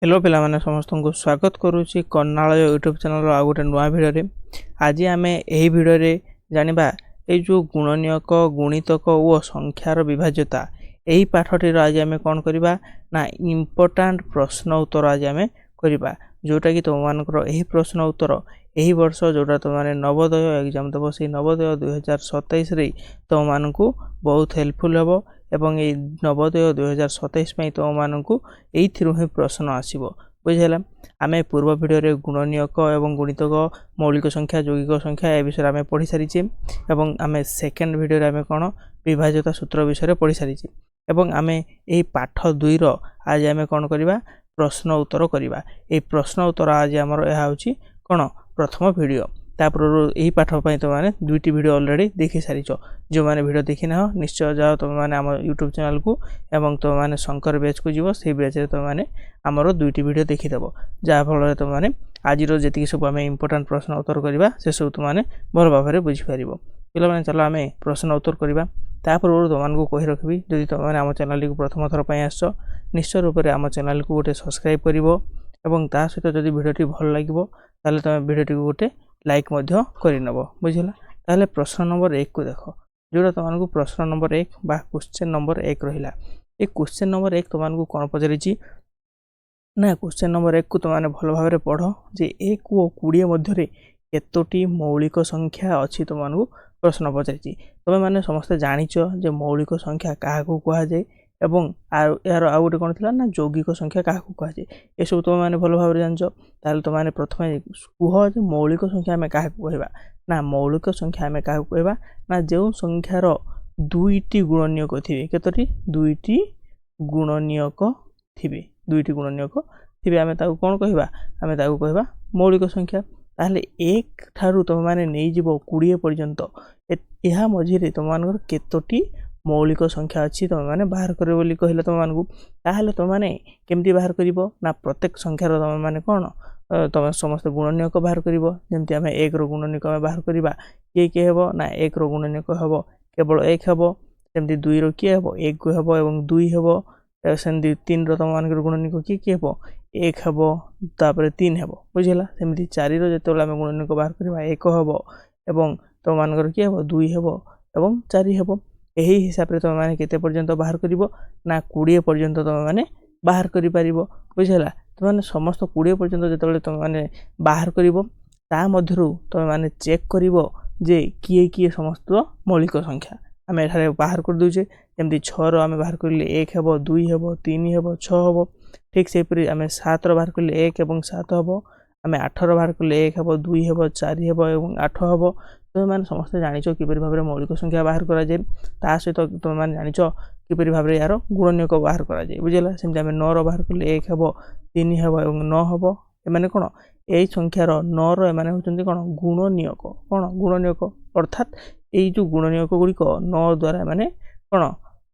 Hello पिला माने समस्त को स्वागत करुच्ची कर्णालय यूट्यूब चैनल आ गोटे नुआ भिडियो आज आम यही भिडियो जानिबा ए जो गुणनीयक गुणितक और संख्यार विभाज्यता यही पाठटीर आज आम कौन करवा ना इम्पोर्टाट प्रश्न उत्तर आज आम करवा जोटा कि तुम मानकर यही प्रश्न उत्तर यही वर्ष जोटा तुमने नवोदय एग्जाम देव से नवोदय 2027 तुम मानू बहुत हेल्पफुल हम एवं ये नवोदय 2027 तुम मानू यही ही प्रश्न आसो बुझेगा। आम पूर्व भिडियो गुणनीयक एवं गुणितक मौलिक संख्या यौगिक संख्या ए विषय आम पढ़ी सारी एवं आम सेकेंड भिडियो आम कौन विभाज्यता सूत्र विषय पढ़ी सारी एवं आम यही पाठ 2 आज आम कौन करवा प्रश्न उत्तर करवा। ये प्रश्न उत्तर आज आमर यह हूँ कौन प्रथम भिडियो तापर यही पाठ पर तुमने 2टी भिडियो ऑलरेडी देखी सारी जो मैंने भिडियो देखी ना निश्चय जाओ तुम मैंने आम यूट्यूब चैनल को एवं तुम मैंने शंकर बैच को जीव से बैच तुम मैंने आमर 2टी भिडियो देखीदेव जहाँफल तुमने आज जी सब आम इम्पोर्टाट प्रश्न उत्तर करवा से सब तुमने भल भाव में बुझीपार पे चलो आम प्रश्न उत्तर करवा। तापूर्व तुमको कही रखी जदि तुमने आम चैनल को प्रथम थर पर आस निश्चय रूप से आम चैनल को गोटे सब्सक्राइब कर सहित जदि भिडियोटी भल लगे ताले तुम भिडियोटी को गोटे लाइक करनब बुझला। ताहले प्रश्न नंबर 1 को देख जोटा तुमको प्रश्न नंबर 1 बा क्वेश्चन नंबर 1 रहा। ये क्वेश्चन नंबर 1 तुमको कौन पचारि ना क्वेश्चन नंबर 1 को तुमने भल भाव में पढ़ जे 1 और 20 मध्य केतोटी मौलिक संख्या अच्छी तुमको प्रश्न पचारि तुम मैंने समस्ते जानिच जे मौलिक संख्या क्या कहुए एवं यार आउ गोटे कौन थी ना यौगिक संख्या क्या कहुए ये सब तुम मैंने भल भाव जानच। ताल तुमने प्रथम कह मौलिक संख्या आम क्या कहवा ना मौलिक संख्या आम क्या कहवा ना जो संख्यार 2टी गुणनीयक थे केतोटी 2टी गुणनीयक थे 2टी गुणनीयक थे आम कौन कहवा आम कहवा मौलिक संख्या। ताहले 1 ठारू तुम मैंने नहीं जीव 20 पर्यंत यह मझे तुम मान केतोटी मौलिक संख्या अच्छी तुम मैंने बाहर कर कहले तुम मानू ताहले तुम मैंने केमती बाहर कर ना प्रत्येक संख्यार तुम मैंने कौन तुम समस्त गुणनीयक बाहर कर जमी आम 1 गुणनीयक बाहर करवा किए हम ना 1 गुणनीयक हम केवल 1 हम सेमती 2 किए हम 1 हम एवं 2 हम सेमती 3 तुम मान गुणनीयक किए हम 1 हम तापर 3 हम बुझेगा। सेमती 4 जो आम गुणनीयक बाहर करवा 1 हम एवं तुम मान किए हम 2 हम एवं 4 हम यही हिसाब से तुम मैंने केते पर्यंत बाहर कर ना 20 पर्यंत तुम मैंने बाहर कर बुझेगा। तुमने समस्त 20 पर्यंत जो तुम मैंने बाहर कर तुम मैंने चेक कर जे किए किए समस्त मौलिक संख्या आम एठारे बाहर कर दूचे जमी 6 आम बाहर कर 1 हम 2 हम 3 हम 6 हम ठीक से आम 7 बाहर कर 1 और 7 हम आम 8 बाहर कर 1 हम 2 हम 4 हम और 8 हम तुम मैंने समस्ते जाच किपर भाव में मौलिक संख्या बाहर कराए सहित तुम मैंने जाच किपर भाव में यार गुणनीयक बाहर कराए बुझेगा। सेमती आम 9 बाहर कर 1 हम 3 हम और 9 हम एम कौन यही संख्यार 9 एम होती कौन गुणनीयक अर्थात यही जो गुणनीयक गुड़िक 9 द्वारा मैंने कौन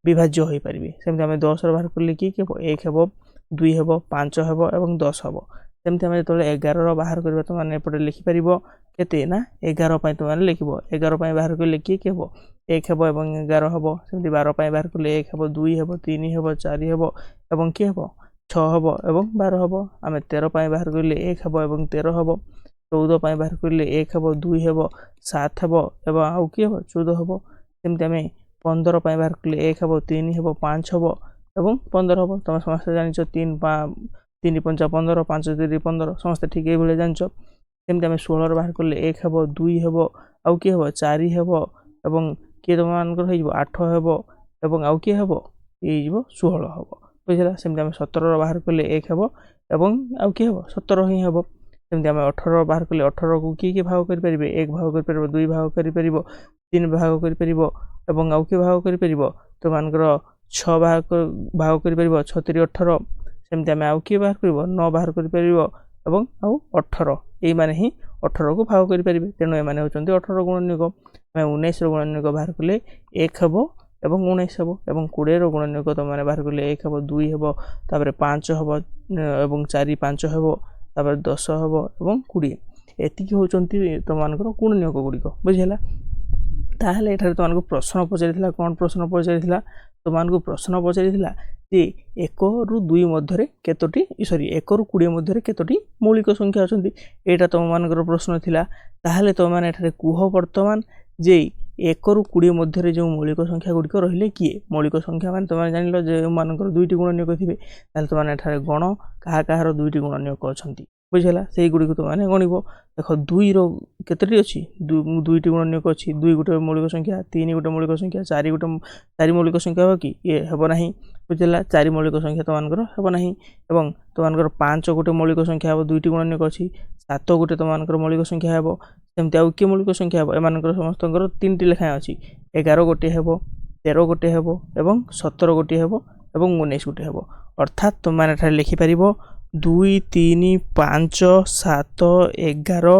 विभाज्य हो पारे। सेमती आम 10 बाहर कर किए 1 हम 2 हम 5 हम और 10 हम सेमती आम जो 11 बाहर करवा तुम मैंने एपटे लिखिपर के ना 11 तुम लिख 11 बाहर कर किए हम 1 हम और 11 हम सेमती 12 बाहर कर 1 हम 2 हम 3 हम 4 हम और किए हम 6 हम और 12 हम आम 13 बाहर कर 1 हम और 13 हम 14 बाहर कर 1 हम 2 हम 7 हम और आउ किए हम 14 हम सेमती आम 15 बाहर कर 1 हम 3 हम 5 हम और 15 हम तुम समस्त जानिच 3 5 15 5 3 15 समस्त ठीक ये जान सेमती आम 16 बाहर कर 1 हम 2 हम आउ किए हम 4 हम और किए तुम मान 8 हम और आउ किए हम ये 16 हम बुझेगा। सेमती आम 17 बाहर कर 1 हम और आउ किए हम 17 ही हम सेमती आम 18 बाहर कर 18 को किए भाग कर 1 भाग कर 2 भाग कर 3 भाग कर और आउ किए भाग कर तुम मान 6 भाग कर 6 18 सेमती आम आउ किए बाहर कर 9 बाहर कर आउ 18 यही माने ही 18 को भाग कर तेणु एम होती 18 गुणनीयक आम 19 गुणनीयक बाहर कले 1 हम और 19 हम और 20 गुणनीयक तुम मैंने बाहर कले 1 हम 2 हम तापर 5 हम और 4 5 हम तापर 10 हम और 20 एति होती तुम मान गुणनीयक गुड़िक बुझेगा। ताहले एठारे तुमको प्रश्न पचारि कौन प्रश्न पचारि तुमको प्रश्न पचारि ଯେ 1 ରୁ 2 ମଧ୍ୟରେ କେତୋଟି ସରି 1 ରୁ 20 ମଧ୍ୟରେ କେତୋଟି ମୌଳିକ ସଂଖ୍ୟା ଅଛନ୍ତି ଏଇଟା ତୁମମାନଙ୍କର ପ୍ରଶ୍ନ ଥିଲା। ତାହେଲେ ତୁମମାନେ ଏଠାରେ କୁହ ବର୍ତ୍ତମାନ ଯେ 1 ରୁ 20 ମଧ୍ୟରେ ଯେଉଁ ମୌଳିକ ସଂଖ୍ୟା ଗୁଡ଼ିକ ରହିଲେ କିଏ? ମୌଳିକ ସଂଖ୍ୟା ମାନେ ତୁମମାନେ ଜାଣିଲ ଯେଉଁମାନଙ୍କର 2ଟି ଗୁଣନୀୟକ ଥିବେ ତାହେଲେ ତୁମମାନେ ଏଠାରେ ଗଣ କାହାର 2ଟି ଗୁଣନୀୟକ ଅଛନ୍ତି ବୁଝିଲା ସେଇଗୁଡ଼ିକୁ ତୁମମାନେ ଗଣିବ। ଦେଖ 2ର କେତୋଟି ଅଛି 2ଟି ଗୁଣନୀୟକ ଅଛି 2 ଗୋଟେ ମୌଳିକ ସଂଖ୍ୟା 3 ଗୋଟେ ମୌଳିକ ସଂଖ୍ୟା 4 ମୌଳିକ ସଂଖ୍ୟା ହେବ କି ଇଏ ହେବ ନାହିଁ ବୁଝିଲା 4 ମୌଳିକ ସଂଖ୍ୟା ତୁମମାନଙ୍କର ହେବ ନାହିଁ ଏବଂ ତୁମମାନଙ୍କର 5 ଗୋଟେ ମୌଳିକ ସଂଖ୍ୟା ହେବ 2ଟି ଗୁଣନୀୟକ ଅଛି 7 ଗୋଟେ ତୁମମାନଙ୍କର ମୌଳିକ ସଂଖ୍ୟା ହେବ ସେମିତି ଆଉ କିଏ ମୌଳିକ ସଂଖ୍ୟା ହେବ ଏମାନଙ୍କର ସମସ୍ତଙ୍କର 3ଟି ଲେଖାଏଁ ଅଛି 11 ଗୋଟେ ହେବ 13 ଗୋଟେ ହେବ ଏବଂ 17 ଗୋଟେ ହେବ ଏବଂ 19 ଗୋଟେ ହେବ ଅର୍ଥାତ୍ ତୁମମାନେ ଏଠାରେ ଲେଖିପାରିବ 2 3 5 7 11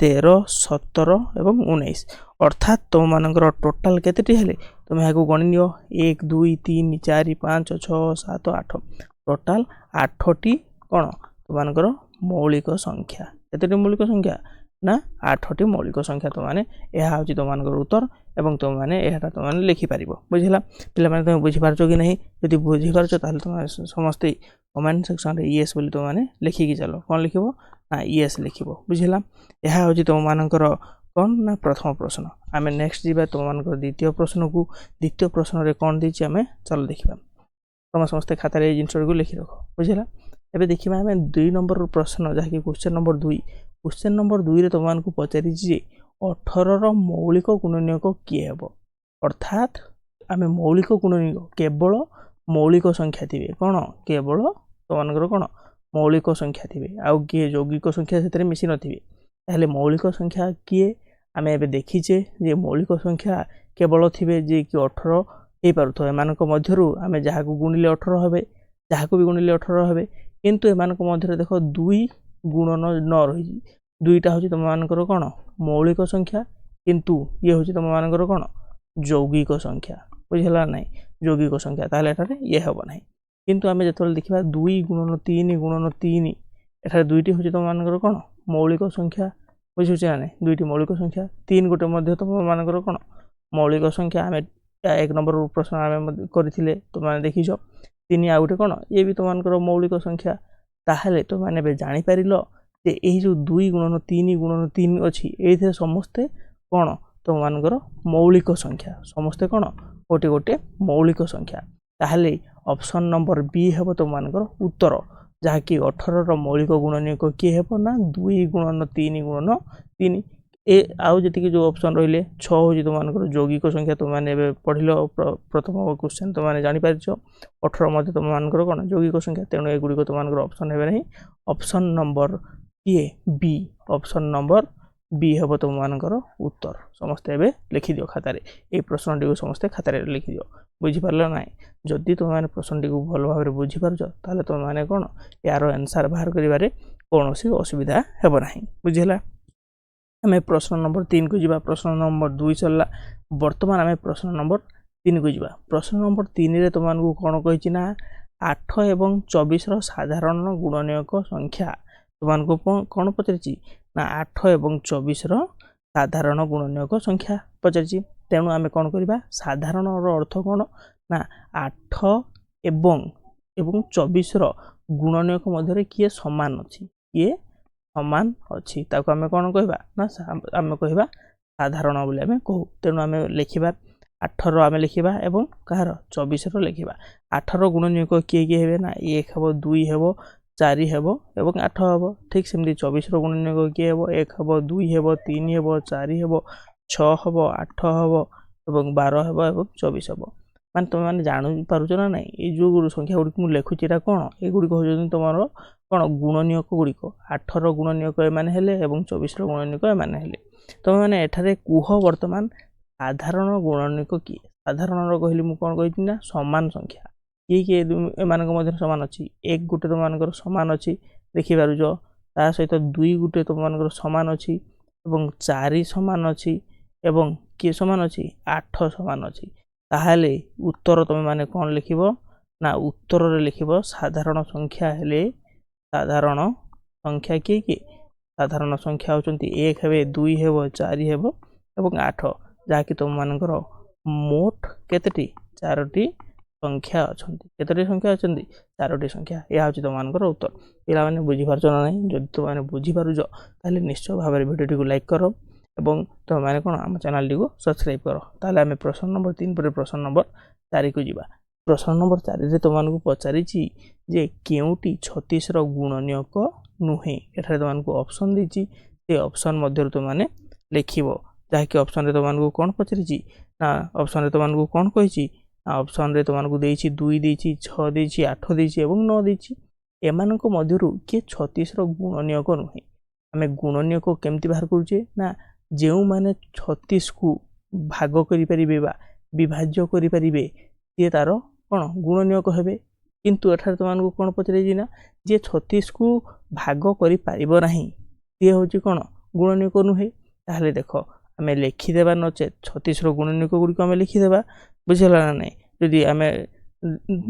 13 17 ଏବଂ 19 ଅର୍ଥାତ୍ ତୁମମାନଙ୍କର ଟୋଟାଲ କେତେଟି ହେଲେ ତୁମେ ଏହାକୁ ଗଣି ନିଅ 1 2 3 4 5 6 7 8 ଟୋଟାଲ 8ଟି କ'ଣ ତୁମମାନଙ୍କର ମୌଳିକ ସଂଖ୍ୟା କେତେଟି ମୌଳିକ ସଂଖ୍ୟା ନା 8ଟି ମୌଳିକ ସଂଖ୍ୟା ତୁମମାନେ ଏହା ହେଉଛି ତୁମମାନଙ୍କର ଉତ୍ତର ଏବଂ ତୁମମାନେ ଏହାଟା ତୁମମାନେ ଲେଖିପାରିବ ବୁଝିଲା ପିଲାମାନେ ତୁମେ ବୁଝିପାରୁଛ କି ନାହିଁ ଯଦି ବୁଝିପାରୁଛ ତାହେଲେ ତୁମେ ସମସ୍ତେ କମେଣ୍ଟ ସେକ୍ସନରେ ୟେସ୍ ବୋଲି ତୁମମାନେ ଲେଖିକି ଚାଲ କ'ଣ ଲେଖିବ ନା ୟେସ୍ ଲେଖିବ ବୁଝିଲା ଏହା ହେଉଛି ତୁମମାନଙ୍କର କ'ଣ ନା ପ୍ରଥମ ପ୍ରଶ୍ନ ଆମେ ନେକ୍ସଟ ଯିବା ତୁମମାନଙ୍କର ଦ୍ୱିତୀୟ ପ୍ରଶ୍ନକୁ ଦ୍ୱିତୀୟ ପ୍ରଶ୍ନରେ କ'ଣ ଦେଇଛି ଆମେ ଚାଲ ଦେଖିବା ତୁମେ ସମସ୍ତେ ଖାତାରେ ଏଇ ଜିନିଷକୁ ଲେଖି ରଖ ବୁଝିଲା ଏବେ ଦେଖିବା ଆମେ 2 ନମ୍ବର ପ୍ରଶ୍ନ ଯାହାକି କ୍ୱେଶ୍ଚନ ନମ୍ବର 2 क्वेश्चन नंबर 2 रे तुमको पचारि 18 मौलिक गुणनीयक किए हेब अर्थात आम मौलिक गुणनीयक केवल मौलिक संख्या थी कौन केवल तुमर कौन मौलिक संख्या थी आउ किए यौगिक संख्या से मिसी नथिबे मौलिक संख्या किए आम ए देखीचे जे मौलिक संख्या केवल थे जे कि 18 हो पार एम आम जहाँ को गुणिले 18 हे जहाँ को भी गुणिले 18 हे किंतु एम देख 2 गुणन न रही 2टा हूँ तुम मानकर कौन मौलिक संख्या किंतु ये हूँ तुम मानकर कौन यौगिक संख्या बुझेगा ना यौगिक संख्या ताले एठारे ये हम ना किंतु आम जो देखा 2 गुणन 3 गुणन 3 एठारे 2टी हूँ तुम मानकर कौन मौलिक संख्या बुझे ना 2टी मौलिक संख्या 3 गोटे मध्य तुम मानकर कौन मौलिक संख्या आम 1 नंबर प्रश्न आम करते तुमने देखीच 3 आ गए कौन ये भी तुम मौलिक संख्या ताहले तो माने बे जानि पारिलो जे एही जो 2 गुणन 3 अछि एथे समस्ते कोन तो मानकर मौलिक संख्या समस्ते कोन गोटे गोटे मौलिक संख्या ताहले ऑप्शन नंबर बी हेबो तो मानकर उत्तर जहा कि 18 रो मौलिक गुणनीयक के हेबो ना 2 गुणन 3 गुणन 3 ए आउ जति जो ऑप्शन रहिले 6 हो तो मानकर यौगिक संख्या तो माने पढिलो प्रथम क्वेश्चन तो माने जानि पारिछो 18 मध्ये तो मानकर कोन यौगिक संख्या तेणु ए गुडी को तो मानकर ऑप्शन हेबे नहीं option number A B option number B हेबो तो मानकर उत्तर समस्त एबे लिखि दियो खाता रे ए प्रश्न टी को समस्त खाता रे लिखि दियो बुझि परलो नाही जदि तो माने प्रश्न टी को भलो भाबे रे बुझि परजो ताले तो माने कोन यार आंसर बाहर करिवारे कोनोसी असुविधा हेबो नाही बुझिला आम प्रश्न नंबर 3 को जीवा प्रश्न नंबर 2 चलला वर्तमान आम प्रश्न नंबर 3 को जीवा प्रश्न नंबर 3 रे तुमको कौन कही ना 8 एवं 24 रो साधारण गुणनीयक संख्या तुमको कौन पचारि ना 8 एवं 24 रो साधारण गुणनीयक संख्या पचारि तेणु आम कौन करवा साधारण अर्थ कौन ना 8 एवं 24 रो गुणनीयक मध्य किए समान अच्छी किए समान अच्छी ताको आमे कौन कहबा ना आमे कहबा साधारण बोले आमे कहू तेणु आमे लिखिबा 8 रो आमे लिखिबा एवं कहार 24 रो लिखिबा 8 रो गुणनीयक किए किए हेबे ना 1 हेबो 2 हेबो 4 हेबो एवं 8 हेबो ठीक सेमती 24 रो गुणनीयक किए हेबो 1 हेबो 2 हेबो 3 हेबो 4 हेबो 6 हेबो 8 हेबो एवं 12 हेबो एवं 24 हेबो मान तुम माने जानु पारुछ ना नै ए जो संख्या गुडी मु लेखुची रा कोन ए गुडी को होजन तमरो कोन गुणनीयक गुडी को 8 रो गुणनीयक ए माने हेले एवं 24 रो गुणनीयक ए माने हेले तुम माने एठारे कुह वर्तमान साधारण गुणनीयक की साधारण रो कहली मु कोन कहिति ना समान संख्या की ए मानक मध्य समान अछि एक गुटे तो मानकर समान अछि देखि पारुजो ता सहित 2 गुटे तो मानकर समान अछि एवं 4 समान अछि एवं की समान अछि 8 समान अछि ताहले उत्तर तुम माने कौन लिखिबो ना उत्तर रे लिखिबो साधारण संख्या हेले साधारण संख्या की साधारण संख्या होचंती 1 हेबे 2 हेबो 4 हेबो एवं 8 जाकि तुम मानकर मोट केतेटी 4टी संख्या अछंती केतोटी संख्या अछंती 4टी संख्या या होची तुमनकर उत्तर पिला माने बुझी पारछ ना नहीं जदि तुम माने बुझी पारुछ ताले निश्चय भाव में वीडियो को लाइक करो एवं तुम माने कोन हम चैनल टी को सब्सक्राइब करो ताले हमें प्रश्न नंबर 3 पर प्रश्न नंबर 4 को जीवा प्रश्न नंबर 4 रे तुमन को पचारि जे केउटी 36 रो गुणनीयक नुहे एठारे तुमन को ऑप्शन दीची से ऑप्शन मध्य तुम माने लिखिबो जाकि ऑप्शन रे तुमन को कोन पचारि ना ऑप्शन रे तुमन को कोन कहिची ऑप्शन रे तुमन को देइची 2 देइची 6 देइची 8 देइची एवं 9 देइची एमानक मध्यरु के 36 रो गुणनीयक नुहे आमे गुणनीयक केमति बाहर करूचे ना जेउ माने 36 को भाग करि परिबे बा विभाज्य करि परिबे से तारो कोन गुणनीयक हेबे किंतु एठार तुमन को कोन पचरे ना जे 36 को भाग करि परिबो नाही से होची कोन गुणनीयक नुहे ताहले देखो आमे लिखि देबा नचे 36 रो गुणनीयक गुडी को आमे लिखि देबा बुझला ना नहीं यदि आमे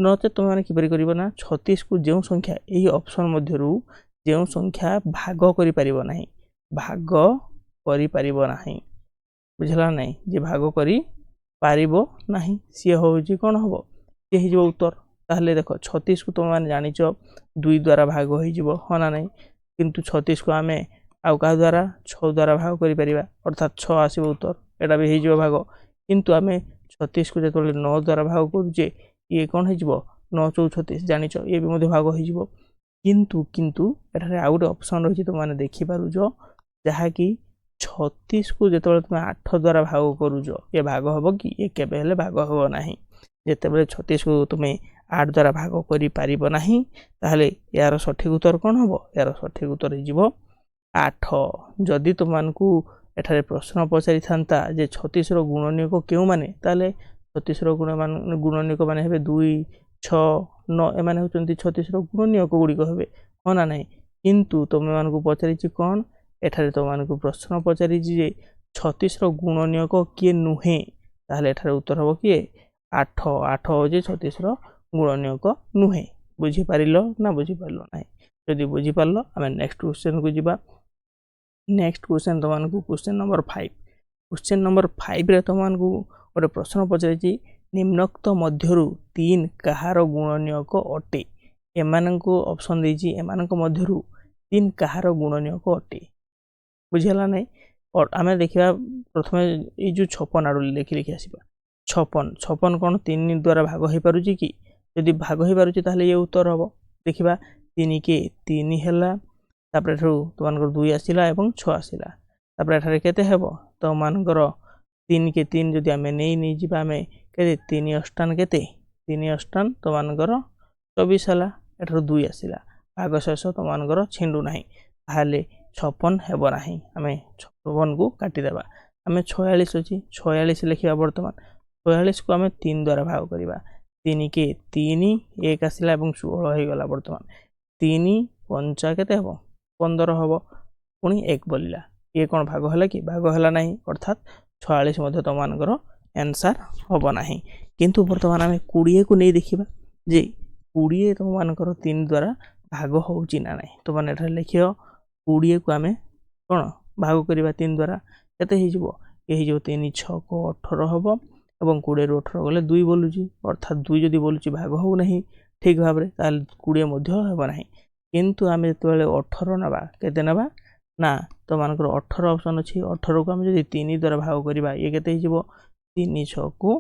नचे तुम माने किपरि करिवो ना 36 को जेउ संख्या एही ऑप्शन मध्यरु जेउ संख्या भाग करि परिबो नाही भाग करि परिबो नाही बुझला नहीं जे भाग करि पारिबो नाही से होची कोन हबो से हि जो उत्तर ताहले देखो 36 को तुम माने जानिचो 2 द्वारा भाग होई जिवो होना नहीं किंतु 36 को आमे आउ का द्वारा 6 द्वारा भाग करि परिबा अर्थात 6 आसीबो उत्तर एटा भी हेइ जिवो भाग किंतु आमे 36 को जेतले 9 द्वारा भाग करूचे ये कोन हे जिवो 9 4 36 जानिचो ये भी मध्ये भाग होई जिवो किंतु एठारे आउ गोटे ऑप्शन रहिछि तुम माने देखि पारुजो जहा कि 36 को जेतले तुम 8 द्वारा भाग करूजो ये भाग हबो कि ये केबे हेले भाग हबो नाही जेतेबेले 36 को तुम 8 द्वारा भाग करि पारिबो नाही ताहले यार सठिक उत्तर कोन हबो यार सठिक उत्तर हे जिवो 8 जदि तुम मानकू एठारे प्रश्न पचारि थांता जे 36 रो गुणनीयक केउ माने ताले 36 रो गुणनीयक माने हेबे 2 6 9 ए माने होचंती 36 रो गुणनीयक गुडी को हेबे होना नाही किंतु तुम मानकू पचारिछि कोन एठारे तुम मानकू प्रश्न पचारिछि जे 36 रो गुणनीयक के नुहे ताले एठारे उत्तर हबो कि 8 8 हो जे 36 रो गुणनीयक नुहे बुझी पारिलो ना बुझी पारलो नाही जदि बुझी पारलो हमें नेक्स्ट क्वेश्चन को जीवा नेक्स्ट क्वेश्चन तुमको क्वेश्चन नंबर 5 क्वेश्चन नंबर 5 रे तुमको गोटे प्रश्न पचारि निम्नोक्त मध्यरु 3 कहार गुणनीयक अटे एमाननको ऑप्शन देछि एमाननको मध्यरु 3 कहार गुणनीयक अटे बुझला नै और आमे देखिबा प्रथमे ए जो 56 आडु लिखि लिखि आसीबा 56 कोन 3 द्वारा भाग होई पारुची कि यदि भाग होई पारुची ताहले ये उत्तर हबो देखिबा 3 के 3 हेला तापर तुमनकर 2 आसिला एवं 6 आसिला तापर एठारे केते हेबो तो मानकर 3 के 3 जदि आमे नै जिबा आमे केते 3 अष्टान केते 3 अष्टान तो मानकर 24 हला एठार 2 आसिला भाग शेष तो मानकर छिंडू नाही ताहले 56 हेबो नाही आमे 56 को काटी देबा आमे 46 अछि 46 लिखिबा वर्तमान 46 को आमे 3 द्वारा भाग करिबा 3 के 3 1 आसिला एवं 16 हे गला वर्तमान 3 5 केते हेबो 15 हबो पुनी 1 बोलिला ये कोन भाग हला कि भाग हला नाही अर्थात 46 मध्ये तो मानकर आंसर हबो नाही किंतु वर्तमान आमे 20 को नै देखिबा जे 20 तो मानकर 3 द्वारा भाग होउची ना नाही तो माने एठा लिखियो 20 को आमे कोन भाग करिबा 3 द्वारा केते हे जिवो ए हे जो 3 6 को 18 हबो एवं 20 रो 18 गले 2 बोलुची अर्थात 2 जदी बोलुची भाग हो नाही ठीक भाबरे ताल 20 मध्ये हेबो नाही किंतु आमे तोले 18 नबा केते नबा ना तो मानकर 18 ऑप्शन अछि 18 को हम जदी 3 द्वारा भाग करिबा ये केते हिजबो 3 6 को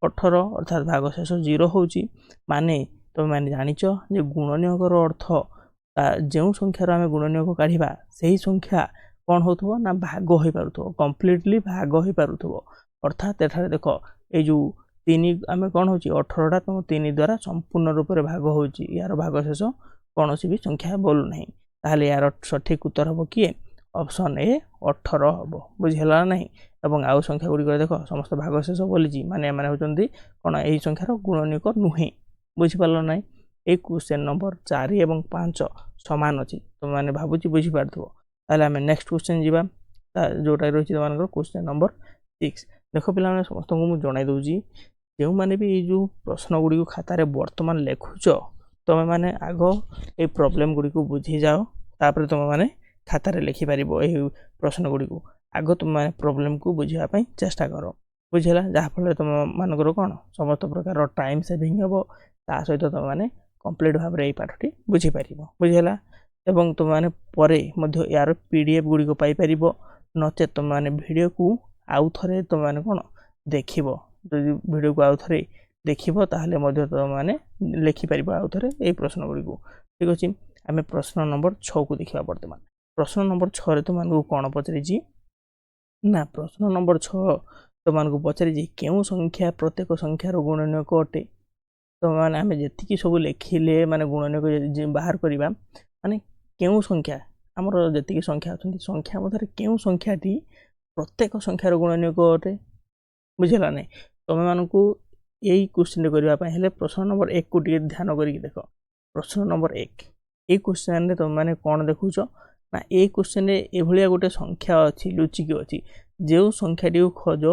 18 अर्थात भाग शेष 0 होउची माने तो माने जानिचो जे गुणनीयक रो अर्थ जेउ संख्या रो आमे गुणनीयक काढिबा सेही संख्या कोन होतबो ना भाग होई पारुथबो कंप्लीटली भाग होई पारुथबो अर्थात एठारे देखो ए जो 3 आमे कोन होची 18 टा तो 3 द्वारा संपूर्ण रूप रे भाग होउची यार भाग शेष कोनोसी भी संख्या बोलु नहीं ताहले यार सठिक उत्तर हबो कि ऑप्शन ए 18 हबो बुझिहला नहीं एवं आउ संख्या गुडी करे देखो समस्त भाग शेष बोलिजी माने माने होचंदी कोन एही संख्यार गुणनीयक नुहे बुझि पारलो नहीं ए क्वेश्चन नंबर 4 एवं 5 समान अछि तुम माने भाबुची बुझि पारथबो ताहले हमें नेक्स्ट क्वेश्चन जीवा जोटा रहिछि तमानकर क्वेश्चन नंबर 6 देखो पिला माने समस्त को मु जणाई दउजी जेउ माने भी ए जो प्रश्न गुडी को खाता रे वर्तमान लेखुचो तुम माने आगो ए प्रॉब्लम गुडी को बुझी जाओ तापर तुम माने खाता रे लिखि पारिबो ए प्रश्न गुडी को आगो तुम माने प्रॉब्लम को बुझिया पई चेष्टा करो ବୁଝିଲା। ଯାହାଫଳରେ ତୁମମାନଙ୍କର କ'ଣ ସମସ୍ତ ପ୍ରକାର ଟାଇମ୍ ସେଭିଂ ହେବ, ତା ସହିତ ତୁମମାନେ କମ୍ପ୍ଲିଟ୍ ଭାବରେ ଏଇ ପାଠଟି ବୁଝିପାରିବ। ବୁଝିଲା। ଏବଂ ତୁମମାନେ ପରେ ମଧ୍ୟ ୟାର PDF ଗୁଡ଼ିକ ପାଇପାରିବ। ନଚେତ୍ ତୁମମାନେ ଭିଡ଼ିଓକୁ ଆଉ ଥରେ ତୁମମାନେ କ'ଣ ଦେଖିବ। ଯଦି ଭିଡ଼ିଓକୁ ଆଉ ଥରେ ଦେଖିବ ତାହେଲେ ମଧ୍ୟ ତୁମମାନେ ଲେଖିପାରିବ ଆଉ ଥରେ ଏଇ ପ୍ରଶ୍ନ ଗୁଡ଼ିକୁ। ଠିକ୍ ଅଛି। ଆମେ ପ୍ରଶ୍ନ ନମ୍ବର 6କୁ ଦେଖିବା ବର୍ତ୍ତମାନ। ପ୍ରଶ୍ନ ନମ୍ବର 6ରେ ତୁମମାନଙ୍କୁ କ'ଣ ପଚାରିଛି ନା ପ୍ରଶ୍ନ ନମ୍ବର 6 ତୁମମାନଙ୍କୁ ପଚାରିଛି କେଉଁ ସଂଖ୍ୟା ପ୍ରତ୍ୟେକ ସଂଖ୍ୟାର ଗୁଣନୀୟକ ଅଟେ। ତୁମମାନେ ଆମେ ଯେତିକି ସବୁ ଲେଖିଲେ ମାନେ ଗୁଣନୀୟକ ବାହାର କରିବା ମାନେ କେଉଁ ସଂଖ୍ୟା ଆମର ଯେତିକି ସଂଖ୍ୟା ଅଛନ୍ତି ସଂଖ୍ୟା ମଧ୍ୟରେ କେଉଁ ସଂଖ୍ୟାଟି ପ୍ରତ୍ୟେକ ସଂଖ୍ୟାର ଗୁଣନୀୟକ ଅଟେ। ବୁଝିଲା ନାହିଁ। ତୁମମାନଙ୍କୁ ଏଇ କ୍ୱେଶ୍ଚିନ୍ଟି କରିବା ପାଇଁ ହେଲେ ପ୍ରଶ୍ନ ନମ୍ବର 1କୁ ଟିକେ ଧ୍ୟାନ କରିକି ଦେଖ। ପ୍ରଶ୍ନ ନମ୍ବର 1 ଏଇ କ୍ୱେଶ୍ଚିନ୍ରେ ତୁମମାନେ କ'ଣ ଦେଖୁଛ ନା ଏଇ କ୍ୱେଶ୍ଚିନ୍ରେ ଏଭଳିଆ ଗୋଟେ ସଂଖ୍ୟା ଅଛି ଲୁଚିକି ଅଛି। ଯେଉଁ ସଂଖ୍ୟାଟିକୁ ଖୋଜ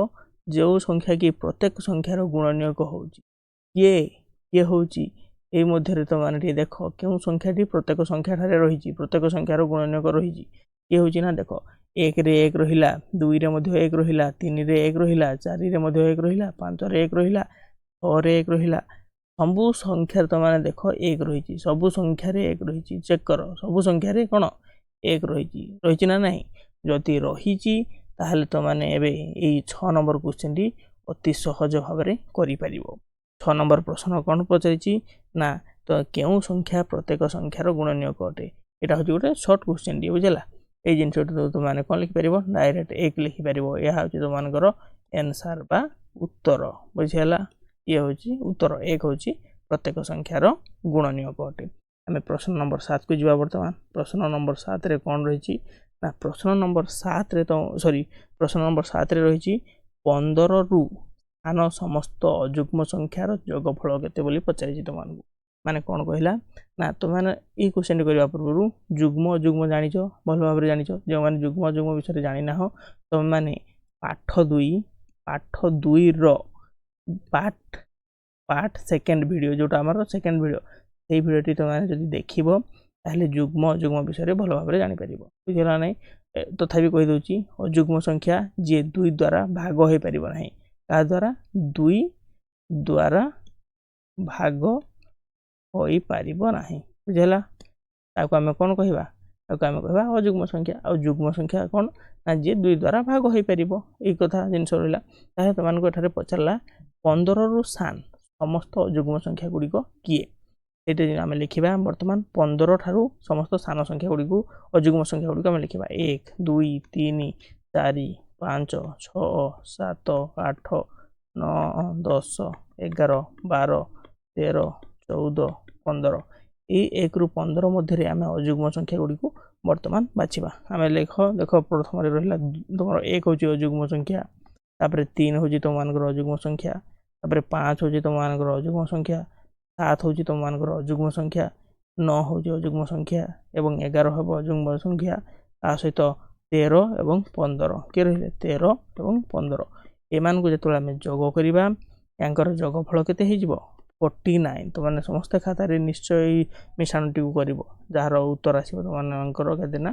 ଯେଉଁ ସଂଖ୍ୟା କି ପ୍ରତ୍ୟେକ ସଂଖ୍ୟାର ଗୁଣନୀୟକ ହେଉଛି କିଏ ହେଉଛି ଏଇ ମଧ୍ୟରେ ତୁମମାନେ ଟିକେ ଦେଖ କେଉଁ ସଂଖ୍ୟାଟି ପ୍ରତ୍ୟେକ ସଂଖ୍ୟାଠାରେ ରହିଛି ପ୍ରତ୍ୟେକ ସଂଖ୍ୟାର ଗୁଣନୀୟକ ରହିଛି କିଏ ହେଉଛି ନା ଦେଖ 1ରେ 1 ରହିଲା, 2ରେ ମଧ୍ୟ 1 ରହିଲା, 3ରେ 1 ରହିଲା, 4ରେ ମଧ୍ୟ 1 ରହିଲା, 5ରେ 1 ରହିଲା, 6ରେ 1 ରହିଲା। ସବୁ ସଂଖ୍ୟାରେ ତୁମମାନେ ଦେଖ 1 ରହିଛି। ସବୁ ସଂଖ୍ୟାରେ 1 ରହିଛି। ଚେକ୍ କର ସବୁ ସଂଖ୍ୟାରେ କ'ଣ 1 ରହିଛି ନା ନାହିଁ। ଯଦି ରହିଛି ତାହେଲେ ତୁମମାନେ ଏବେ ଏଇ 6 ନମ୍ବର କ୍ୱେଶ୍ଚିନ୍ଟି ଅତି ସହଜ ଭାବରେ କରିପାରିବ। 6 ନମ୍ବର ପ୍ରଶ୍ନ କ'ଣ ପଚାରିଛି ନା ତ କେଉଁ ସଂଖ୍ୟା ପ୍ରତ୍ୟେକ ସଂଖ୍ୟାର ଗୁଣନୀୟକ ଅଟେ। ଏଇଟା ହେଉଛି ଗୋଟେ ସର୍ଟ କ୍ୱେଶ୍ଚିନ୍ଟି। ବୁଝିଲା। ଏଇ ଜିନିଷଟି ତୁମମାନେ କ'ଣ ଲେଖିପାରିବ ଡାଇରେକ୍ଟ 1 ଲେଖିପାରିବ। ଏହା ହେଉଛି ତୁମମାନଙ୍କର ଆନ୍ସର୍ ବା ଉତ୍ତର। ବୁଝିହେଲା। ଇଏ ହେଉଛି ଉତ୍ତର। 1 ହେଉଛି ପ୍ରତ୍ୟେକ ସଂଖ୍ୟାର ଗୁଣନୀୟକ ଅଟେ। ଆମେ ପ୍ରଶ୍ନ ନମ୍ବର 7କୁ ଯିବା ବର୍ତ୍ତମାନ। ପ୍ରଶ୍ନ ନମ୍ବର 7ରେ କ'ଣ ରହିଛି ନା ପ୍ରଶ୍ନ ନମ୍ବର 7ରେ ରହିଛି 15ରୁ ସାନ ସମସ୍ତ ଅଯୁଗ୍ମ ସଂଖ୍ୟାର ଯୋଗଫଳ କେତେ ବୋଲି ପଚାରିଛି ତୁମମାନଙ୍କୁ। ମାନେ କ'ଣ କହିଲା ନା ତୁମମାନେ ଏଇ କ୍ୱେଶ୍ଚିନ୍ଟି କରିବା ପୂର୍ବରୁ ଯୁଗ୍ମ ଅଯୁଗ୍ମ ଜାଣିଛ ଭଲ ଭାବରେ ଜାଣିଛ। ଯେଉଁମାନେ ଯୁଗ୍ମ ଅଯୁଗ୍ମ ବିଷୟରେ ଜାଣିନାହ ତୁମମାନେ ପାଠ 2ର ପାର୍ଟ ସେକେଣ୍ଡ ଭିଡ଼ିଓ ଯେଉଁଟା ଆମର ସେକେଣ୍ଡ ଭିଡ଼ିଓ ସେଇ ଭିଡ଼ିଓଟି ତୁମମାନେ ଯଦି ଦେଖିବ ତାହେଲେ ଯୁଗ୍ମ ଅଯୁଗ୍ମ ବିଷୟରେ ଭଲ ଭାବରେ ଜାଣିପାରିବ। ବୁଝିଲା ନାହିଁ। ତଥାପି କହିଦେଉଛି ଅଯୁଗ୍ମ ସଂଖ୍ୟା ଯିଏ 2 ଦ୍ୱାରା ଭାଗ ହୋଇପାରିବ ନାହିଁ। କାହା ଦ୍ୱାରା 2 ଦ୍ୱାରା ଭାଗ ହୋଇପାରିବ ନାହିଁ। ବୁଝିଲା। ତାକୁ ଆମେ କ'ଣ କହିବା ତାକୁ ଆମେ କହିବା ଅଯୁଗ୍ମ ସଂଖ୍ୟା। ଆଉ ଯୁଗ୍ମ ସଂଖ୍ୟା କ'ଣ ନା ଯିଏ 2 ଦ୍ୱାରା ଭାଗ ହୋଇପାରିବ। ଏଇ କଥା ଜିନିଷ ରହିଲା। ତାହେଲେ ତୁମମାନଙ୍କୁ ଏଠାରେ ପଚାରିଲା 15ରୁ ସାନ ସମସ୍ତ ଅଯୁଗ୍ମ ସଂଖ୍ୟା ଗୁଡ଼ିକ କିଏ। ସେଇଟା ଆମେ ଲେଖିବା ବର୍ତ୍ତମାନ 15 ଠାରୁ ସମସ୍ତ ସାନ ସଂଖ୍ୟା ଗୁଡ଼ିକୁ ଅଯୁଗ୍ମ ସଂଖ୍ୟା ଗୁଡ଼ିକୁ ଆମେ ଲେଖିବା 1 2 3 4 5 6 7 8 9 10 11 12 13 14 15। ଏଇ 1ରୁ 15 ମଧ୍ୟରେ ଆମେ ଅଯୁଗ୍ମ ସଂଖ୍ୟା ଗୁଡ଼ିକୁ ବର୍ତ୍ତମାନ ବାଛିବା। ଆମେ ଦେଖ ପ୍ରଥମରେ ରହିଲା ତୁମର 1 ହେଉଛି ଅଯୁଗ୍ମ ସଂଖ୍ୟା, ତାପରେ 3 ହେଉଛି ତୁମମାନଙ୍କର ଅଯୁଗ୍ମ ସଂଖ୍ୟା, ତାପରେ 5 ହେଉଛି ତୁମମାନଙ୍କର ଅଯୁଗ୍ମ ସଂଖ୍ୟା, 7 ହେଉଛି ତୁମମାନଙ୍କର ଅଯୁଗ୍ମ ସଂଖ୍ୟା, 9 ହେଉଛି ଅଯୁଗ୍ମ ସଂଖ୍ୟା ଏବଂ 11 ହେବ ଅଯୁଗ୍ମ ସଂଖ୍ୟା। ତା ସହିତ 13 ଏବଂ 15 କିଏ ରହିଲେ 13 ଏବଂ 15। ଏମାନଙ୍କୁ ଯେତେବେଳେ ଆମେ ଯୋଗ କରିବା ୟାଙ୍କର ଯୋଗଫଳ କେତେ ହେଇଯିବ 49। ତୁମମାନେ ସମସ୍ତେ ଖାତାରେ ନିଶ୍ଚୟ ଏଇ ମିଶାଣଟିକୁ କରିବ। ଯାହାର ଉତ୍ତର ଆସିବ ତୁମମାନଙ୍କର କେତେ ନା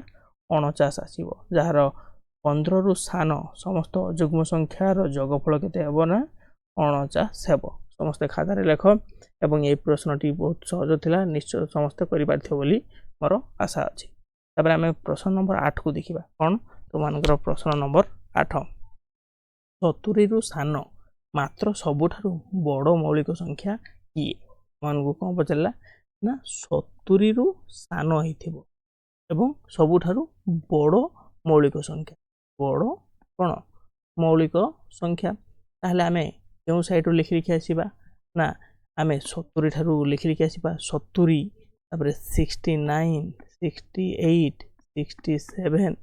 49 ଆସିବ। ଯାହାର 15ରୁ ସାନ ସମସ୍ତ ଅଯୁଗ୍ମ ସଂଖ୍ୟାର ଯୋଗଫଳ କେତେ ହେବ ନା 49 ହେବ। ସମସ୍ତେ ଖାତାରେ ଲେଖ ଏବଂ এই ପ୍ରଶ୍ନଟି ବହୁତ ସହଜ ଥିଲା। ନିଶ୍ଚୟ ସମସ୍ତେ କରିପାରିଥିବ ବୋଲି ମୋର ଆଶା ଅଛି। ତାପରେ ଆମେ ପ୍ରଶ୍ନ ନମ୍ବର 8କୁ ଦେଖିବା। କ'ଣ ତୁମମାନଙ୍କର ପ୍ରଶ୍ନ ନମ୍ବର 8 70ରୁ ସାନ ମାତ୍ର ସବୁଠାରୁ ବଡ଼ ମୌଳିକ ସଂଖ୍ୟା କିଏ। ତୁମମାନଙ୍କୁ କ'ଣ ପଚାରିଲା ନା 70ରୁ ସାନ ହେଇଥିବ ଏବଂ ସବୁଠାରୁ ବଡ଼ ମୌଳିକ ସଂଖ୍ୟା। ବଡ଼ କ'ଣ ମୌଳିକ ସଂଖ୍ୟା। ତାହେଲେ ଆମେ କେଉଁ ସାଇଡ଼ରୁ ଲେଖି ଆସିବା ନା ଆମେ 70 ଠାରୁ ଲେଖି ଆସିବା 70 ତାପରେ 69 68 67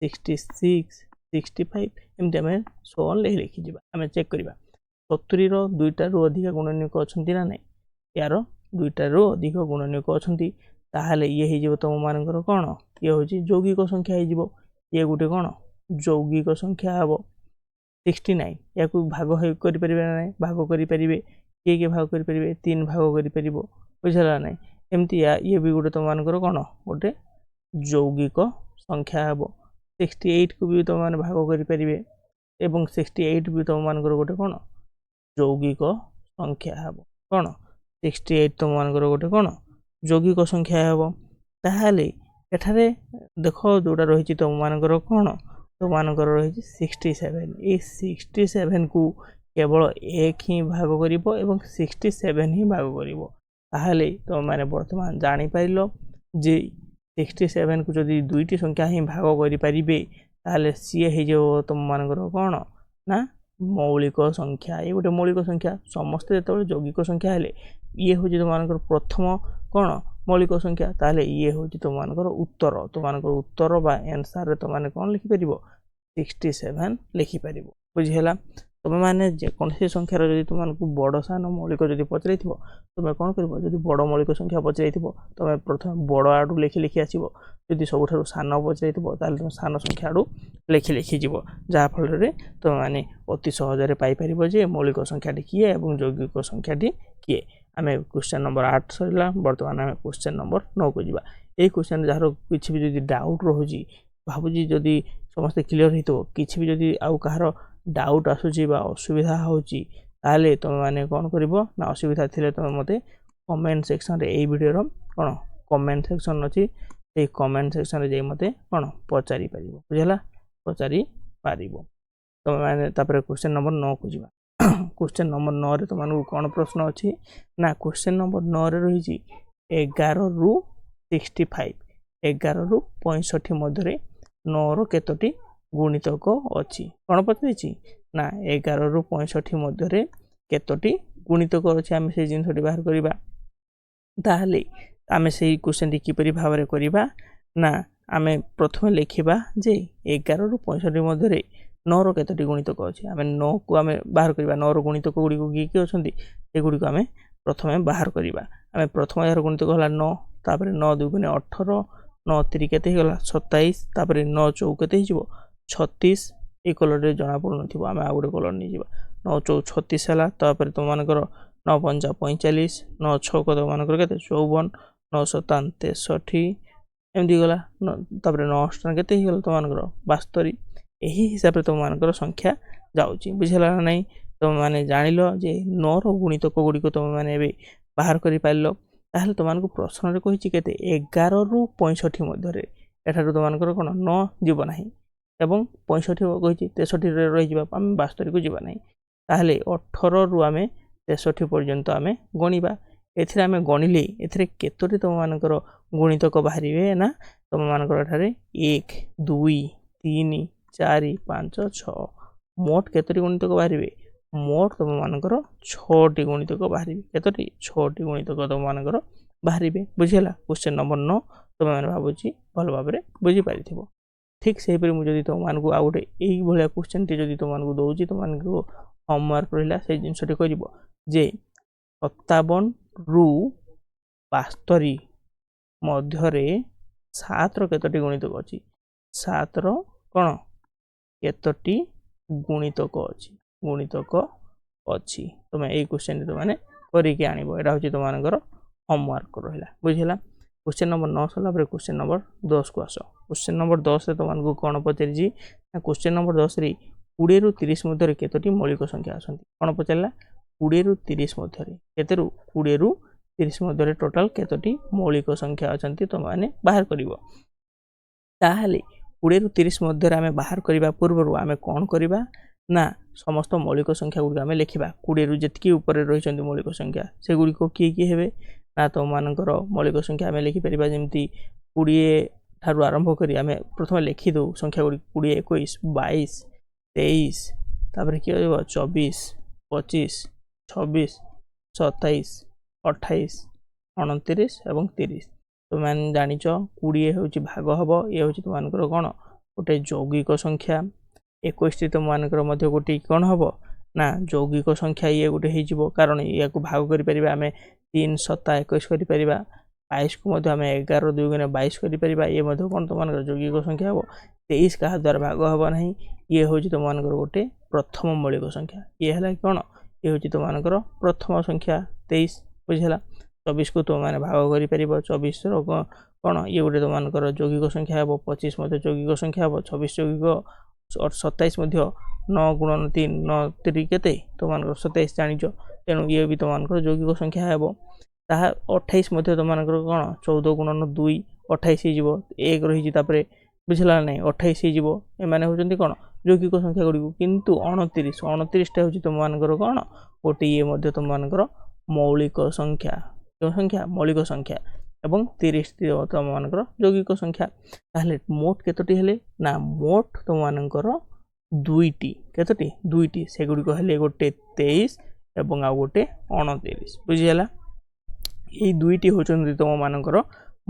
66 65 ଏମିତି ଆମେ ଲେଖିଯିବା। ଆମେ ଚେକ୍ କରିବା 70ର 2ଟାରୁ ଅଧିକ ଗୁଣନୀୟକ ଅଛନ୍ତି ନା ନାହିଁ। ୟାର 2ଟାରୁ ଅଧିକ ଗୁଣନୀୟକ ଅଛନ୍ତି। ତାହେଲେ ଇଏ ହେଇଯିବ ତୁମମାନଙ୍କର କ'ଣ ଇଏ ହେଉଛି ଯୌଗିକ ସଂଖ୍ୟା ହେଇଯିବ। ଇଏ ଗୋଟେ କ'ଣ ଯୌଗିକ ସଂଖ୍ୟା ହେବ। 69 ୟାକୁ ଭାଗ କରିପାରିବେ ନା ନାହିଁ ଭାଗ କରିପାରିବେ। କିଏ ଭାଗ କରିପାରିବେ 3 ଭାଗ କରିପାରିବ। ବୁଝିଲା ନାହିଁ। ଏମିତି ଇଏ ବି ଗୋଟେ ତୁମମାନଙ୍କର କ'ଣ ଗୋଟେ ଯୌଗିକ ସଂଖ୍ୟା ହେବ। 68କୁ ବି ତୁମମାନେ ଭାଗ କରିପାରିବେ। ଏବଂ 68 ବି ତୁମମାନଙ୍କର ଗୋଟେ କ'ଣ ଯୌଗିକ ସଂଖ୍ୟା ହେବ। କ'ଣ 68 ତୁମମାନଙ୍କର ଗୋଟେ କ'ଣ ଯୌଗିକ ସଂଖ୍ୟା ହେବ। ତାହେଲେ ଏଠାରେ ଦେଖ ଯେଉଁଟା ରହିଛି ତୁମମାନଙ୍କର କ'ଣ ତୁମମାନଙ୍କର ରହିଛି 67। ଏଇ 67କୁ କେବଳ 1 ହିଁ ଭାଗ କରିବ ଏବଂ 67 ହିଁ ଭାଗ କରିବ। ତାହେଲେ ତୁମମାନେ ବର୍ତ୍ତମାନ ଜାଣିପାରିଲ ଯେ 67କୁ ଯଦି ଦୁଇଟି ସଂଖ୍ୟା ହିଁ ଭାଗ କରିପାରିବେ ତାହେଲେ ସିଏ ହେଇଯିବ ତୁମମାନଙ୍କର କ'ଣ ନା ମୌଳିକ ସଂଖ୍ୟା। ଏ ଗୋଟେ ମୌଳିକ ସଂଖ୍ୟା। ସମସ୍ତେ ଯେତେବେଳେ ଯୌଗିକ ସଂଖ୍ୟା ହେଲେ ଇଏ ହେଉଛି ତୁମମାନଙ୍କର ପ୍ରଥମ କ'ଣ ମୌଳିକ ସଂଖ୍ୟା। ତାହେଲେ ଇଏ ହେଉଛି ତୁମମାନଙ୍କର ଉତ୍ତର। ତୁମମାନଙ୍କର ଉତ୍ତର ବା ଆନ୍ସରରେ ତୁମମାନେ କ'ଣ ଲେଖିପାରିବ 67 ଲେଖିପାରିବ। ବୁଝିହେଲା। ତୁମେମାନେ ଯେକୌଣସି ସଂଖ୍ୟାର ଯଦି ତୁମମାନଙ୍କୁ ବଡ଼ ସାନ ମୌଳିକ ଯଦି ପଚାରିଥିବ ତୁମେ କ'ଣ କରିବ? ଯଦି ବଡ଼ ମୌଳିକ ସଂଖ୍ୟା ପଚାରିଥିବ ତୁମେ ପ୍ରଥମେ ବଡ଼ ଆଡ଼ୁ ଲେଖି ଆସିବ। ଯଦି ସବୁଠାରୁ ସାନ ପଚାରିଥିବ ତାହେଲେ ତୁମେ ସାନ ସଂଖ୍ୟା ଆଡ଼ୁ ଲେଖି ଯିବ। ଯାହାଫଳରେ ତୁମେମାନେ ଅତି ସହଜରେ ପାଇପାରିବ ଯେ ମୌଳିକ ସଂଖ୍ୟାଟି କିଏ ଏବଂ ଯୌଗିକ ସଂଖ୍ୟାଟି କିଏ। ଆମେ କ୍ୱେଶ୍ଚନ୍ ନମ୍ବର 8 ସରିଲା। ବର୍ତ୍ତମାନ ଆମେ କ୍ୱେଶ୍ଚନ୍ ନମ୍ବର 9କୁ ଯିବା। ଏହି କ୍ୱେଶ୍ଚନ୍ରେ ଯାହାର କିଛି ବି ଯଦି ଡାଉଟ୍ ରହୁଛି ଭାବୁଛି ଯଦି ସମସ୍ତେ କ୍ଲିଅର୍ ହେଇଥିବ। କିଛି ବି ଯଦି ଆଉ କାହାର ଡାଉଟ୍ ଆସୁଛି ବା ଅସୁବିଧା ହେଉଛି ତାହେଲେ ତୁମେମାନେ କ'ଣ କରିବ ନା ଅସୁବିଧା ଥିଲେ ତୁମେ ମୋତେ କମେଣ୍ଟ ସେକ୍ସନ୍ରେ ଏଇ ଭିଡ଼ିଓର କ'ଣ କମେଣ୍ଟ ସେକ୍ସନ୍ ଅଛି ସେଇ କମେଣ୍ଟ ସେକ୍ସନ୍ରେ ଯାଇ ମୋତେ କ'ଣ ପଚାରିପାରିବ। ବୁଝିଲା ପଚାରିପାରିବ। ତୁମେମାନେ ତାପରେ କ୍ୱେଶ୍ଚନ୍ ନମ୍ବର 9କୁ ଯିବା। କ୍ୱେଶ୍ଚନ୍ ନମ୍ବର 9ରେ ତୁମମାନଙ୍କୁ କ'ଣ ପ୍ରଶ୍ନ ଅଛି ନା କ୍ୱେଶ୍ଚନ୍ ନମ୍ବର 9ରେ ରହିଛି 11ରୁ 65 11ରୁ 65 ମଧ୍ୟରେ 9ର କେତୋଟି ଗୁଣିତକ ଅଛି। କ'ଣ ପଚାରିଛି ନା 11ରୁ 65 ମଧ୍ୟରେ କେତୋଟି ଗୁଣିତକ ଅଛି। ଆମେ ସେଇ ଜିନିଷଟି ବାହାର କରିବା। ତାହେଲେ ଆମେ ସେଇ କ୍ୱେଶ୍ଚନ୍ଟି କିପରି ଭାବରେ କରିବା ନା ଆମେ ପ୍ରଥମେ ଲେଖିବା ଯେ 11ରୁ 65 ମଧ୍ୟରେ 9ର କେତୋଟି ଗୁଣିତକ ଅଛି। ଆମେ 9କୁ ଆମେ ବାହାର କରିବା। 9ର ଗୁଣିତକ ଗୁଡ଼ିକ କିଏ ଅଛନ୍ତି ସେଗୁଡ଼ିକୁ ଆମେ ପ୍ରଥମେ ବାହାର କରିବା। ଆମେ ପ୍ରଥମ ଏହାର ଗୁଣିତକ ହେଲା 9, ତାପରେ 9 ଦୁଗୁଣେ 18, 9 ତିରି କେତେ ହେଇଗଲା 27, ତାପରେ 9 ଚଉ କେତେ ହେଇଯିବ 36। ଏଇ କଲର୍ରେ ଜଣାପଡ଼ୁନଥିବ ଆମେ ଆଉ ଗୋଟେ କଲର୍ ନେଇଯିବା। 9 ଚଉ 36 ହେଲା। ତାପରେ ତୁମମାନଙ୍କର 9 ପଞ୍ଚା 45, 9 ଛକ ତୁମମାନଙ୍କର କେତେ 54, 9 ସତାନ 63 ଏମିତି ଗଲା। ତାପରେ 9 ଅଷ୍ଟାନ କେତେ ହେଇଗଲା ତୁମମାନଙ୍କର 72। ଏହି ହିସାବରେ ତୁମମାନଙ୍କର ସଂଖ୍ୟା ଯାଉଛି। ବୁଝିଲା ନା ନାହିଁ? ତୁମେମାନେ ଜାଣିଲ ଯେ 9ର ଗୁଣିତକ ଗୁଡ଼ିକ ତୁମେମାନେ ଏବେ ବାହାର କରିପାରିଲ। ତାହେଲେ ତୁମମାନଙ୍କୁ ପ୍ରଶ୍ନରେ କହିଛି କେତେ 11ରୁ 65 ମଧ୍ୟରେ। ଏଠାରୁ ତୁମମାନଙ୍କର କ'ଣ 9 ଯିବ ନାହିଁ ଏବଂ 65 କହିଛି 63ରେ ରହିଯିବା ଆମେ 72କୁ ଯିବା ନାହିଁ। ତାହେଲେ 18ରୁ ଆମେ 63 ପର୍ଯ୍ୟନ୍ତ ଆମେ ଗଣିବା। ଏଥିରେ ଆମେ ଗଣିଲେ ଏଥିରେ କେତୋଟି ତୁମମାନଙ୍କର ଗୁଣିତକ ବାହାରିବେ ନା ତୁମମାନଙ୍କର ଏଠାରେ 1 2 3 4 5 6 ମୋଟ କେତୋଟି ଗୁଣିତକ ବାହାରିବେ? ମୋଟ ତୁମମାନଙ୍କର 6ଟି ଗୁଣିତକ ବାହାରିବେ। କେତୋଟି 6ଟି ଗୁଣିତକ ତୁମମାନଙ୍କର ବାହାରିବେ। ବୁଝିହେଲା। କ୍ୱେଶ୍ଚନ୍ ନମ୍ବର 9 ତୁମେମାନେ ଭାବୁଛି ଭଲ ଭାବରେ ବୁଝିପାରିଥିବ। ଠିକ୍ ସେହିପରି ମୁଁ ଯଦି ତୁମମାନଙ୍କୁ ଆଉ ଗୋଟେ ଏଇଭଳିଆ କ୍ୱେଶ୍ଚନ୍ଟି ଯଦି ତୁମମାନଙ୍କୁ ଦେଉଛି ତୁମମାନଙ୍କୁ ହୋମୱାର୍କ ରହିଲା ସେଇ ଜିନିଷଟି କରିବ ଯେ 57ରୁ 72 ମଧ୍ୟରେ 7ର କେତୋଟି ଗୁଣିତକ ଅଛି? 7ର କ'ଣ କେତୋଟି ଗୁଣିତକ ଅଛି? ତୁମେ ଏଇ କ୍ୱେଶ୍ଚନ୍ଟି ତୁମେ କରିକି ଆଣିବ। ଏଇଟା ହେଉଛି ତୁମମାନଙ୍କର ହୋମୱାର୍କ ରହିଲା। ବୁଝିଲା। କ୍ୱେଶ୍ଚନ୍ ନମ୍ବର 9 ସରିଲା ପରେ କ୍ୱେଶ୍ଚନ୍ ନମ୍ବର 10କୁ ଆସ। କ୍ୱେଶ୍ଚନ୍ ନମ୍ବର 10ରେ ତୁମମାନଙ୍କୁ କ'ଣ ପଚାରିଛି ନା କ୍ୱେଶ୍ଚନ୍ ନମ୍ବର 10ରେ 20ରୁ 30 ମଧ୍ୟରେ କେତୋଟି ମୌଳିକ ସଂଖ୍ୟା ଅଛନ୍ତି? କ'ଣ ପଚାରିଲା? 20ରୁ 30 ମଧ୍ୟରେ। କେତେରୁ 20ରୁ 30 ମଧ୍ୟରେ ଟୋଟାଲ୍ କେତୋଟି ମୌଳିକ ସଂଖ୍ୟା ଅଛନ୍ତି ତୁମମାନେ ବାହାର କରିବ। ତାହେଲେ 20ରୁ 30 ମଧ୍ୟରେ ଆମେ ବାହାର କରିବା ପୂର୍ବରୁ ଆମେ କ'ଣ କରିବା ନା ସମସ୍ତ ମୌଳିକ ସଂଖ୍ୟା ଗୁଡ଼ିକ ଆମେ ଲେଖିବା। 20ରୁ ଯେତିକି ଉପରେ ରହିଛନ୍ତି ମୌଳିକ ସଂଖ୍ୟା ସେଗୁଡ଼ିକ କିଏ ହେବେ ନା ତୁମମାନଙ୍କର ମୌଳିକ ସଂଖ୍ୟା ଆମେ ଲେଖିପାରିବା। ଯେମିତି 20 ଠାରୁ ଆରମ୍ଭ କରି ଆମେ ପ୍ରଥମେ ଲେଖିଦେଉ ସଂଖ୍ୟା ଗୁଡ଼ିକ 20 21 22 23 ତାପରେ କିଏ ରହିବ 24 25 26 27 28 29 ଏବଂ 30। ତୁମମାନେ ଜାଣିଛ 20 ହେଉଛି ଭାଗ ହେବ। ଇଏ ହେଉଛି ତୁମମାନଙ୍କର କ'ଣ ଗୋଟେ ଯୌଗିକ ସଂଖ୍ୟା। 21ଟି ତୁମମାନଙ୍କର ମଧ୍ୟ ଗୋଟେ କ'ଣ ହେବ ନା ଯୌଗିକ ସଂଖ୍ୟା ଇଏ ଗୋଟେ ହେଇଯିବ। କାରଣ ୟାକୁ ଭାଗ କରିପାରିବା ଆମେ 3 7 21 କରିପାରିବା। 22କୁ ମଧ୍ୟ ଆମେ 11 2 ଗୁଣେ 22 କରିପାରିବା। ଇଏ ମଧ୍ୟ କ'ଣ ତୁମମାନଙ୍କର ଯୌଗିକ ସଂଖ୍ୟା ହେବ। 23 କାହା ଦ୍ୱାରା ଭାଗ ହେବ ନାହିଁ। ଇଏ ହେଉଛି ତୁମମାନଙ୍କର ଗୋଟେ ପ୍ରଥମ ମୌଳିକ ସଂଖ୍ୟା। ଇଏ ହେଲା କ'ଣ ଇଏ ହେଉଛି ତୁମମାନଙ୍କର ପ୍ରଥମ ସଂଖ୍ୟା 23। ବୁଝିଲା। 24କୁ ତୁମମାନେ ଭାଗ କରିପାରିବ। 24ର କ'ଣ ଇଏ ଗୋଟେ ତୁମମାନଙ୍କର ଯୌଗିକ ସଂଖ୍ୟା ହେବ। 25 ମଧ୍ୟ ଯୌଗିକ ସଂଖ୍ୟା ହେବ। 26 ଯୌଗିକ 27 ମଧ୍ୟ 9 गुणन 3 9 3 केते तुमको 27 जानिछ तेणु ये भी तुमको यौगिक संख्या हेबो ताहा 28 मध्ये तुमको कोन 14 गुणन 2 28 हिजिवो 1 रही तापरे बुझला नै 28 हिजिवो ए माने होचंती कोन यौगिक संख्या गुडी किंतु 29 29 टा होची तुमको कोन गोटे ये मध्ये तुमको मौलिक संख्या जो संख्या मौलिक संख्या एवं 30 तुमको यौगिक संख्या ताहले मोट केतोटी हेले ना मोट तुमको दुईटी केतोटी दुईटी से गुडी हेले गोटे 23 एवं आ गोटे 29 बुझियला ये दुईटी होचंती तुमको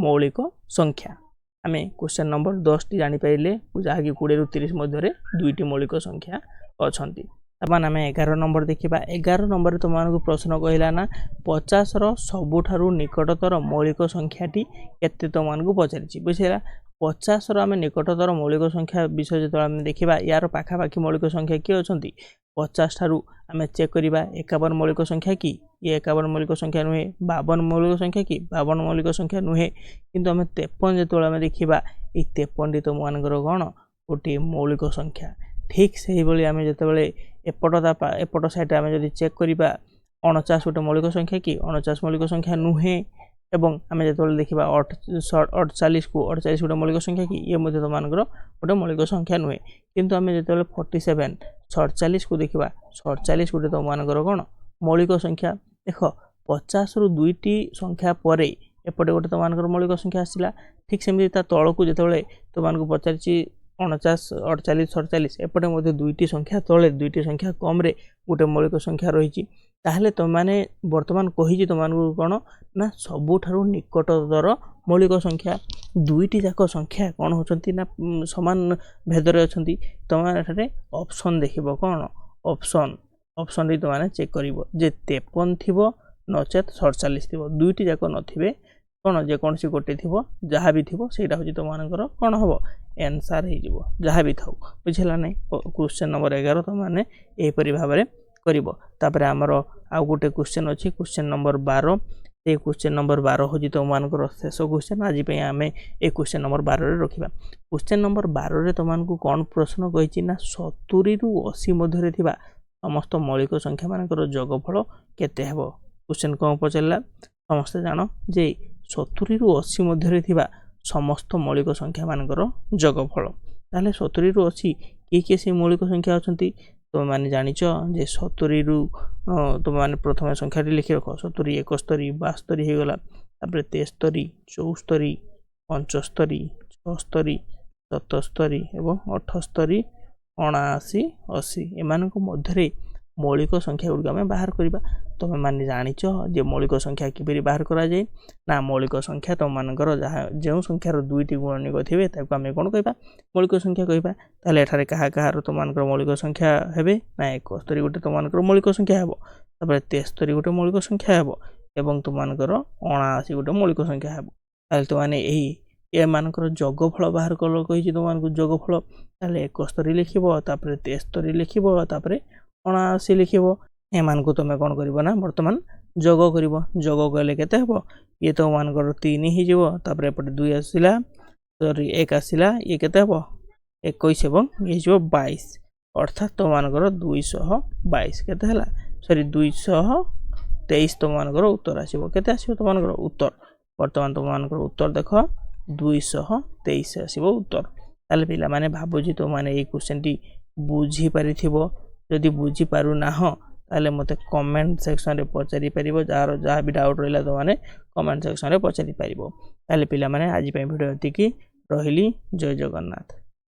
मौलिक संख्या आमे क्वेश्चन नंबर 10 टी जानि पाइले जहाँकि 20 रु 30 मध्य दुईटी मौलिक संख्या अछंती तमान आमे 11 नंबर देखिबा 11 नंबर तुमको प्रश्न कहला ना 50 रो सबुठारु निकटतर मौलिक संख्याटी केते तुमको पचारिछि बुझिला 50 रो आमे निकटतर मौलिक संख्या विषय जतो आमे देखिबा यार पाखा पाखी मौलिक संख्या के अछंती 50 ठारु आमे चेक करिबा 51 मौलिक संख्या की ये 51 मौलिक संख्या नुहे 52 मौलिक संख्या की 52 मौलिक संख्या नुहे किंतु आमे 53 जतो आमे देखिबा ए 53 टी तुमको कोन गोटे मौलिक संख्या ठीक से ही आमे जते बेले एपट साइड आमे जदि चेक करिबा 49 गोटे मौलिक संख्या की 49 मौलिक संख्या नुहे एवं आमे जते देखिबा 48 को 48 गोटे मौलिक संख्या की ये मध्ये तुमको गोटे मौलिक संख्या नुहे किंतु आमे जते 47 47 को देखिबा 47 गोटे तुमको कोन मौलिक संख्या देखो 50 रु दुईटी संख्या परे एपटे गोटे तुमको मौलिक संख्या आसिला ठीक सेमि ता तळ को जते तुमको पचारछि 49 48 47 एपटे मध्ये दुईटी संख्या तळे दुईटी संख्या कम रे गोटे मौलिक संख्या रहिछि ताहले तमाने वर्तमान कहिछि तुमको कोन ना सबुठारु निकटतर मौलिक संख्या दुईटी जाक संख्या कोन होचंती ना समान भेदरे अछंती तमाने एठारे ऑप्शन देखिबो कोन ऑप्शन रे तमाने चेक करिवो जे 53 थिबो नचेत 47 थिबो दुईटी जाक नथिबे कोन जे कोनसी गोटे थिबो जहा भी थिबो सेटा होची तुमको कोन हबो आंसर हे जिवो जहा भी थाउ बुझला नै क्वेश्चन नंबर 11 तमाने ए परि भाबरे करिवो तापरे हमरो आ गोटे क्वेश्चन अछि क्वेश्चन नंबर 12 ए क्वेश्चन नंबर 12 होजी तुमको शेष क्वेश्चन आज पे आमे ए क्वेश्चन नंबर 12 रे रखिबा क्वेश्चन नंबर 12 रे तुमको कोन प्रश्न कहिछि ना 70 रु 80 मध्य रे थिबा समस्त मौलिक संख्या मानकर जोगफल केते हेबो क्वेश्चन कोन पचला समस्त जानो जे 70 रु 80 मध्य रे थिबा समस्त मौलिक संख्या मानकर जोगफल ताले 70 रु 80 के से मौलिक संख्या अछंती तुम माने जानिछ जे 70 रु तुम माने प्रथम संख्या रे लिखि रखो 70 71 72 हे गला तापर 73 74 75 76 77 एवं 78 79 80 एमान को मध्य मौलिक संख्या गुडी आमे बाहर करिबा तुम माने जानिछ जे मौलिक संख्या किबेरी बाहर करा जाय ना मौलिक संख्या तुम मानकर जहा जे संख्या रो दुईटी गुणनिक थिबे ताको आमे कोन कहबा मौलिक संख्या कहबा ताले एठारे कहा कहा रो तुम मानकर मौलिक संख्या हेबे ना 71 गोटे तुम मानकर मौलिक संख्या हेबो तापर 73 गोटे मौलिक संख्या हेबो एवं तुम मानकर 79 गोटे मौलिक संख्या हेबो ताले तो माने एही ए मानकर जोगफल बाहर कलो कहिछि तुम मानकर जोगफल ताले 71 लिखिबो तापर 73 लिखिबो तापर 79 लिखिबो एमान को तुम कोन करिवो ना वर्तमान जोग करिवो जोग कले केते हेबो ये तो मानकर 3 ही जिवो तापर एपटे 2 आसिला सॉरी 1 आसिला ये केते हेबो 21 एवं ये जो 22 अर्थात तो मानकर 222 केते हला सॉरी 223 तो मानकर उत्तर आसीबो केते आसीबो तो मानकर उत्तर वर्तमान तो मानकर उत्तर देखो 223 आसीबो उत्तर ताले पिला माने भाबुजी तो माने ए क्वेश्चन टी बुझी परिथिबो जदि बुझी पारु ना हो ताले मते कमेंट सेक्शन रे पचारि परिबो जार जहा भी डाउट रहला तो माने कमेंट सेक्शन रे पचारि परिबो ताले पिला माने आज पे वीडियो एतिकी रहिली जय जगन्नाथ।